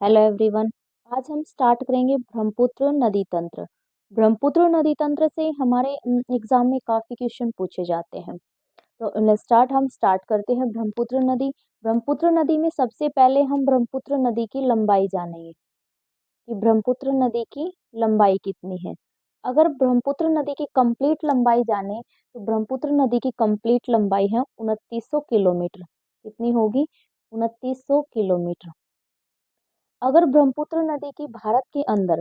Hello everyone. आज हम start करेंगे ब्रह्मपुत्र नदी तंत्र। ब्रह्मपुत्र नदी तंत्र से हमारे एग्जाम में काफी क्वेश्चन पूछे जाते हैं। तो हम स्टार्ट करते हैं ब्रह्मपुत्र नदी। ब्रह्मपुत्र नदी में सबसे पहले हम ब्रह्मपुत्र नदी की लंबाई जानेंगे कि ब्रह्मपुत्र नदी की लंबाई कितनी है। अगर ब्रह्मपुत्र नदी की कंप्लीट लंबाई जाने तो ब्रह्मपुत्र नदी की कंप्लीट लंबाई है 2900 किलोमीटर। कितनी होगी? 2900 किलोमीटर। अगर ब्रह्मपुत्र नदी की भारत के अंदर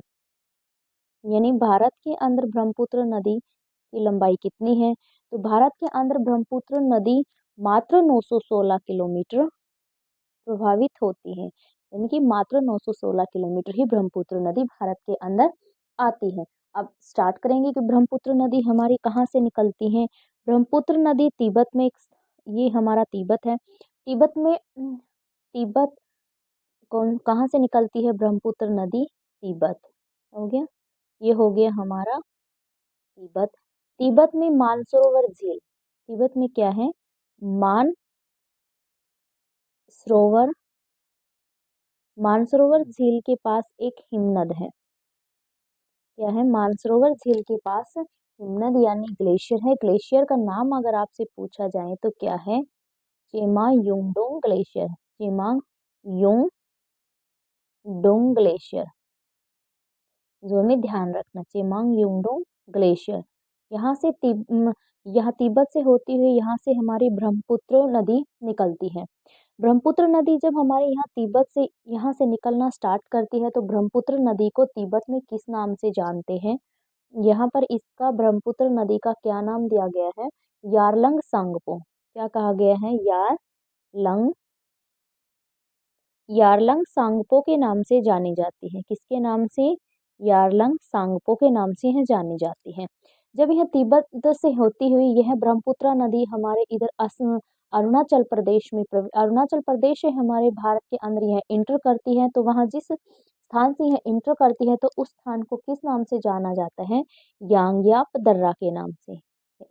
यानी भारत के अंदर ब्रह्मपुत्र नदी की लंबाई कितनी है, तो भारत के अंदर ब्रह्मपुत्र नदी मात्र 916 किलोमीटर प्रभावित होती है। यानी कि मात्र 916 किलोमीटर ही ब्रह्मपुत्र नदी भारत के अंदर आती है। अब स्टार्ट करेंगे कि ब्रह्मपुत्र नदी हमारी कहाँ से निकलती है। ब्रह्मपुत्र नदी तिब्बत में ये हमारा तिब्बत है। तिब्बत में तिब्बत कौन कहाँ से निकलती है? ब्रह्मपुत्र नदी तिब्बत। हो गया, ये हो गया हमारा तिब्बत। तिब्बत में मानसरोवर झील। तिब्बत में क्या है? मानसरोवर। मानसरोवर झील के पास एक हिमनद है। क्या है? मानसरोवर झील के पास हिमनद यानी ग्लेशियर है। ग्लेशियर का नाम अगर आपसे पूछा जाए तो क्या है? चेमायुंगडोंग ग्लेशियर। चेमायुंगडोंग ग्लेशियर, जो हमें ध्यान रखना। चेमांगयुंगडोंग ग्लेशियर। यहाँ से यहाँ तिब्बत से होती हुई यहाँ से हमारी ब्रह्मपुत्र नदी निकलती है। ब्रह्मपुत्र नदी जब हमारे यहाँ तिब्बत से यहाँ से निकलना स्टार्ट करती है तो ब्रह्मपुत्र नदी को तिब्बत में किस नाम से जानते हैं? यहाँ पर इसका ब्रह्मपुत्र नदी का क्या नाम दिया गया है? यारलंग सांगपो। क्या कहा गया है? यारलंग यारलंग सांगपो के नाम से जानी जाती है। किसके नाम से? यारलंग सांगपो के नाम से यह जानी जाती है। जब यह तिब्बत से होती हुई यह ब्रह्मपुत्र नदी हमारे इधर अरुणाचल प्रदेश में अरुणाचल प्रदेश है हमारे भारत के अंदर यह इंटर करती है, तो वहां जिस स्थान से यह इंटर करती है तो उस स्थान को किस नाम से जाना जाता है? यांग्याप दर्रा के नाम से।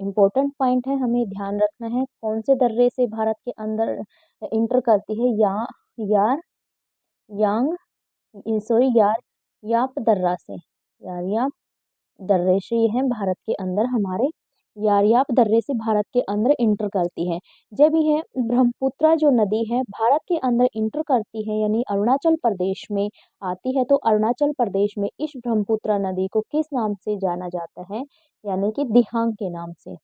इम्पोर्टेंट पॉइंट है, हमें ध्यान रखना है कौन से दर्रे से भारत के अंदर इंटर करती है। यार यांग सॉरी यार याप दर्रा से। यारयाप दर्रे से यह भारत के अंदर हमारे यारयाप दर्रे से भारत के अंदर इंटर करती है। जब यह ब्रह्मपुत्र जो नदी है भारत के अंदर इंटर करती है यानी अरुणाचल प्रदेश में आती है, तो अरुणाचल प्रदेश में इस ब्रह्मपुत्र नदी को किस नाम से जाना जाता है? यानी कि दिहांग के नाम से।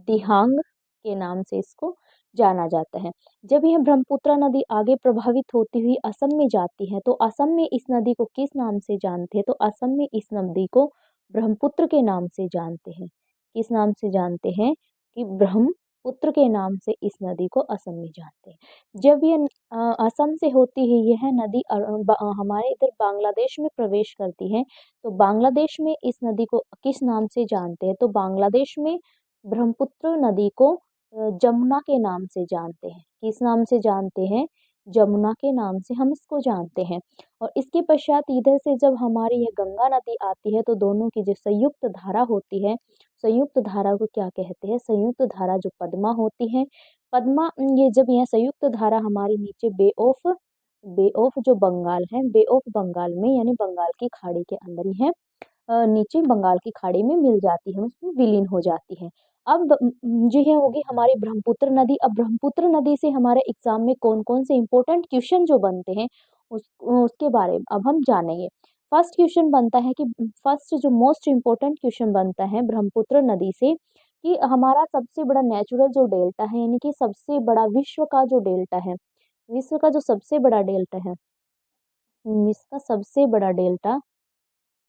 दिहांग के नाम से इसको जाना जाता है। जब यह ब्रह्मपुत्र नदी आगे प्रभावित होती हुई असम में जाती है तो असम में इस नदी को किस नाम से जानते हैं? तो असम में इस नदी को ब्रह्मपुत्र के नाम से जानते हैं। किस नाम से जानते हैं? कि ब्रह्मपुत्र के नाम से इस नदी को असम में जानते हैं। जब यह असम से होती है यह नदी हमारे इधर बांग्लादेश में प्रवेश करती है, तो बांग्लादेश में इस नदी को किस नाम से जानते हैं? तो बांग्लादेश में ब्रह्मपुत्र नदी को जमुना के नाम से जानते हैं। किस नाम से जानते हैं? जमुना के नाम से हम इसको जानते हैं। और इसके पश्चात इधर से जब हमारी यह गंगा नदी आती है तो दोनों की जो संयुक्त धारा होती है, संयुक्त धारा को क्या कहते हैं? संयुक्त धारा जो पद्मा होती है। पद्मा ये जब यह संयुक्त धारा हमारी नीचे बे ऑफ जो बंगाल है, बे ऑफ बंगाल में यानी बंगाल की खाड़ी के अंदर ही है, नीचे बंगाल की खाड़ी में मिल जाती है, उसमें विलीन हो जाती है। अब ये होगी हमारी ब्रह्मपुत्र नदी। अब ब्रह्मपुत्र नदी से हमारे एग्जाम में कौन कौन से इंपॉर्टेंट क्वेश्चन जो बनते हैं उसके बारे में अब हम जानेंगे। फर्स्ट क्वेश्चन बनता है कि फर्स्ट जो मोस्ट इम्पोर्टेंट क्वेश्चन बनता है ब्रह्मपुत्र नदी से कि हमारा सबसे बड़ा नेचुरल जो डेल्टा है यानी कि सबसे बड़ा विश्व का जो डेल्टा है, विश्व का जो सबसे बड़ा डेल्टा है, विश्व का सबसे बड़ा डेल्टा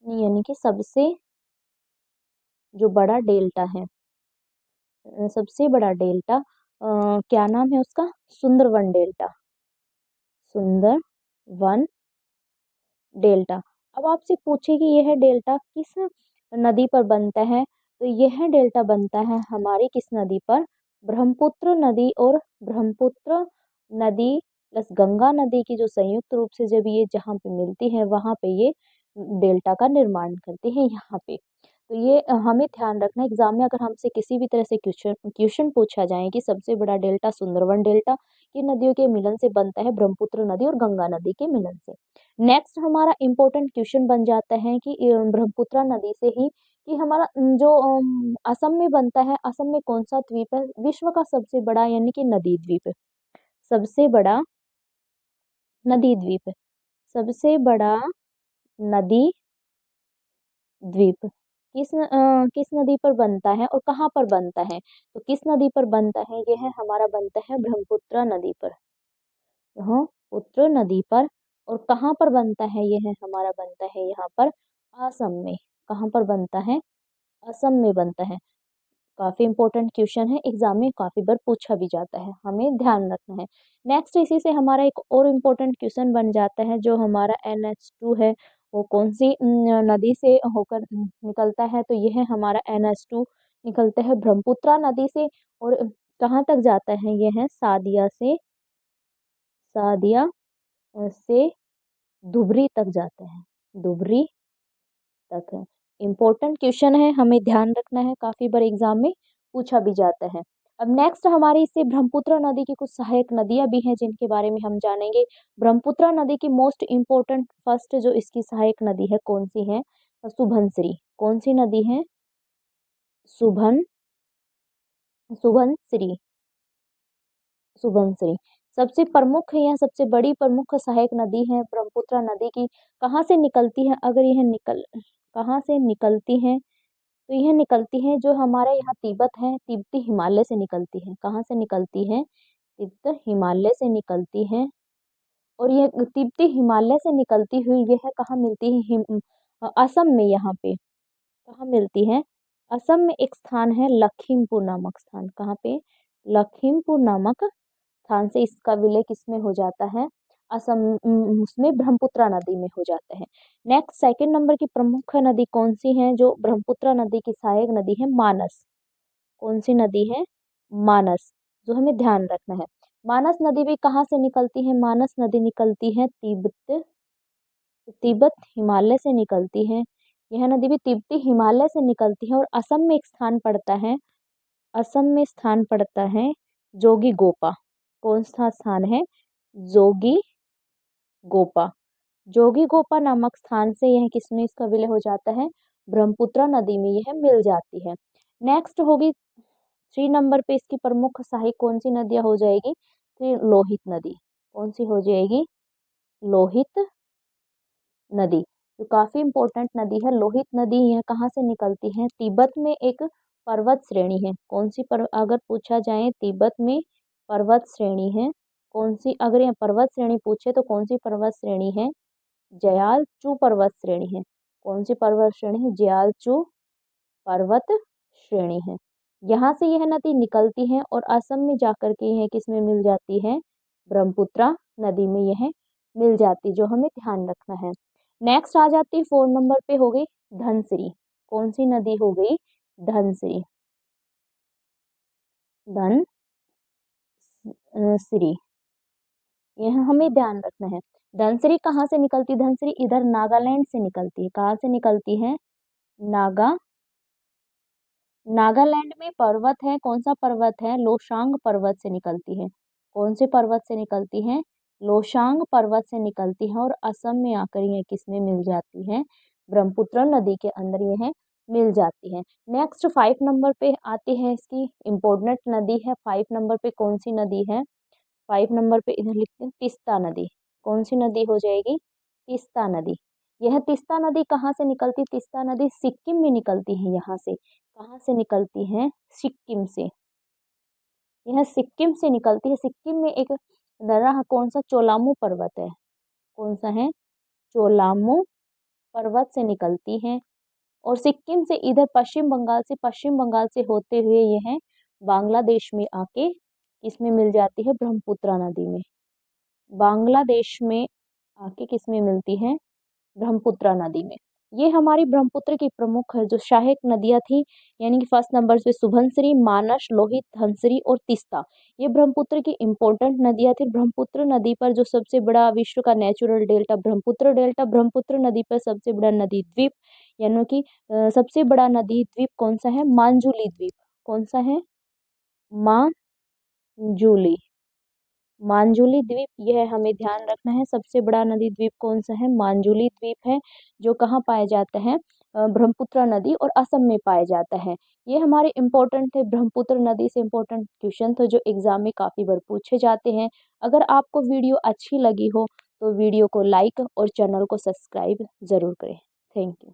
यानी कि सबसे जो बड़ा डेल्टा है, सबसे बड़ा डेल्टा क्या नाम है उसका? सुंदरवन डेल्टा। सुंदरवन डेल्टा। अब आपसे पूछे कि यह डेल्टा किस नदी पर बनता है, तो यह डेल्टा बनता है हमारी किस नदी पर? ब्रह्मपुत्र नदी और ब्रह्मपुत्र नदी प्लस गंगा नदी की जो संयुक्त रूप से जब ये जहाँ पे मिलती है वहां पे ये डेल्टा का निर्माण करते हैं यहाँ पे। तो ये हमें ध्यान रखना एग्जाम में अगर हमसे किसी भी तरह से क्वेश्चन पूछा जाए कि सबसे बड़ा डेल्टा सुंदरवन डेल्टा किन नदियों के मिलन से बनता है, ब्रह्मपुत्र नदी और गंगा नदी के मिलन से। नेक्स्ट हमारा इम्पोर्टेंट क्वेश्चन बन जाता है कि ब्रह्मपुत्र नदी से ही कि हमारा जो असम में बनता है, असम में कौन सा द्वीप है विश्व का सबसे बड़ा यानी कि नदी द्वीप है, सबसे बड़ा नदी द्वीप है, सबसे बड़ा नदी द्वीप किस नदी पर बनता है और कहाँ पर बनता है, तो किस नदी पर बनता है, यह हमारा बनता है ब्रह्मपुत्र नदी पर, ब्रह्मपुत्र नदी पर। और कहाँ पर बनता है, यह हमारा बनता है यहाँ पर असम में। कहाँ पर बनता है, असम में बनता है। काफी इंपॉर्टेंट क्वेश्चन है, एग्जाम में काफी बार पूछा भी जाता है, हमें ध्यान रखना है। नेक्स्ट इसी से हमारा एक और इम्पोर्टेंट क्वेश्चन बन जाता है, जो हमारा NH2 है वो कौन सी नदी से होकर निकलता है, तो यह हमारा NH2 निकलता है ब्रह्मपुत्र नदी से। और कहाँ तक जाता है, यह है सादिया से धुबरी तक जाता है, धुबरी तक है। इम्पोर्टेंट क्वेश्चन है, हमें ध्यान रखना है, काफी बार एग्जाम में पूछा भी जाता है। अब नेक्स्ट हमारी इससे ब्रह्मपुत्र नदी की कुछ सहायक नदियां भी हैं जिनके बारे में हम जानेंगे। ब्रह्मपुत्र नदी की मोस्ट इम्पोर्टेंट फर्स्ट जो इसकी सहायक नदी है कौन सी है, सुबनसिरी। कौन सी नदी है, सुबन सुबनसिरी, सुबनसिरी सबसे प्रमुख या सबसे बड़ी प्रमुख सहायक नदी है ब्रह्मपुत्र नदी की। कहाँ से निकलती है, अगर यह कहाँ से निकलती है, तो यह निकलती है जो हमारे यहाँ तिब्बत है, तिब्बती हिमालय से निकलती है। कहाँ से निकलती है, तिब्बत हिमालय से निकलती है। और यह तिब्बती हिमालय से निकलती हुई यह कहाँ मिलती है, असम में। यहाँ पे कहाँ मिलती है, असम में एक स्थान है लखीमपुर नामक स्थान। कहाँ पे, लखीमपुर नामक स्थान से इसका विलय किसमें हो जाता है, असम उसमें ब्रह्मपुत्र नदी में हो जाता है। नेक्स्ट सेकंड नंबर की प्रमुख नदी कौन सी है जो ब्रह्मपुत्र नदी की सहायक नदी है, मानस। कौन सी नदी है, मानस, जो हमें ध्यान रखना है। मानस नदी भी कहाँ से निकलती है, मानस नदी निकलती है तिब्बत हिमालय से निकलती है। यह नदी भी तिब्बती हिमालय से निकलती है और असम में एक स्थान पड़ता है, असम में स्थान पड़ता है जोगी गोपा। कौन सा स्थान है, जोगी गोपा, जोगी गोपा नामक स्थान से यह किसमें इसका विलय हो जाता है, ब्रह्मपुत्र नदी में यह मिल जाती है। नेक्स्ट होगी 3 नंबर पे इसकी प्रमुख सहायक कौन सी नदियां हो जाएगी, फिर लोहित नदी। कौन सी हो जाएगी, लोहित नदी, तो काफी इंपॉर्टेंट नदी है लोहित नदी। यह कहाँ से निकलती है, तिब्बत में एक पर्वत श्रेणी है। कौन सी अगर पूछा जाए तिब्बत में पर्वत श्रेणी है, कौन सी, अगर यह पर्वत श्रेणी पूछे तो कौन सी पर्वत श्रेणी है, जयालचू पर्वत श्रेणी है। कौन सी पर्वत श्रेणी है, जयालचू पर्वत श्रेणी है। यहाँ से यह नदी निकलती है और असम में जाकर के यह किस में मिल जाती है, ब्रह्मपुत्र नदी में यह मिल जाती, जो हमें ध्यान रखना है। नेक्स्ट आ जाती है 4 नंबर पे हो गई धनसिरी। कौन सी नदी हो गई, धनसिरी, धनसिरी, यह हमें ध्यान रखना है। धनसिरी कहाँ से निकलती, धनसिरी इधर नागालैंड से निकलती है। कहाँ से निकलती है, नागालैंड में पर्वत है, कौन सा पर्वत है, लोशांग पर्वत से निकलती है। कौन से पर्वत से निकलती है, लोशांग पर्वत से निकलती है और असम में आकर यह किसमें मिल जाती है, ब्रह्मपुत्र नदी के अंदर यह मिल जाती है। नेक्स्ट 5 नंबर पे आती है इसकी इम्पोर्टेंट नदी है। 5 नंबर पे कौन सी नदी है, 5 नंबर पे इधर लिखते हैं तीस्ता नदी। कौन सी नदी हो जाएगी, तीस्ता नदी। यह तीस्ता नदी कहाँ से निकलती, तीस्ता नदी सिक्किम में निकलती है। यहाँ से कहाँ से निकलती है, सिक्किम से, यह सिक्किम से निकलती है। सिक्किम में एक दर्रा कौन सा, चोलामू पर्वत है। कौन सा है, चोलामू पर्वत से निकलती है। और सिक्किम से इधर पश्चिम बंगाल से होते हुए यह बांग्लादेश में आके इसमें मिल जाती है, ब्रह्मपुत्र नदी में। बांग्लादेश में आके किसमें मिलती है, ब्रह्मपुत्र नदी में। ये हमारी ब्रह्मपुत्र की प्रमुख जो सहायक नदियां थी, यानी कि फर्स्ट नंबर पे सुबनसिरी, मानस, लोहित, धनसिरी और तीस्ता, ये ब्रह्मपुत्र की इंपॉर्टेंट नदियां थी। ब्रह्मपुत्र नदी पर जो सबसे बड़ा विश्व का natural delta Brahmaputra delta, Brahmaputra नदी पर सबसे बड़ा नदी द्वीप यानी कि सबसे बड़ा नदी द्वीप कौन सा है? मांजुली द्वीप। कौन सा है? मांजुली। मांजुली द्वीप, यह हमें ध्यान रखना है। सबसे बड़ा नदी द्वीप कौन सा है? मांजुली द्वीप है, जो कहाँ पाया जाता है? ब्रह्मपुत्र नदी और असम में पाया जाता है। ये हमारे इम्पोर्टेंट थे, ब्रह्मपुत्र नदी से इम्पोर्टेंट क्वेश्चन थे जो एग्जाम में काफी बार पूछे जाते हैं। अगर आपको वीडियो अच्छी लगी हो तो वीडियो को लाइक और चैनल को सब्सक्राइब जरूर करें। Thank you.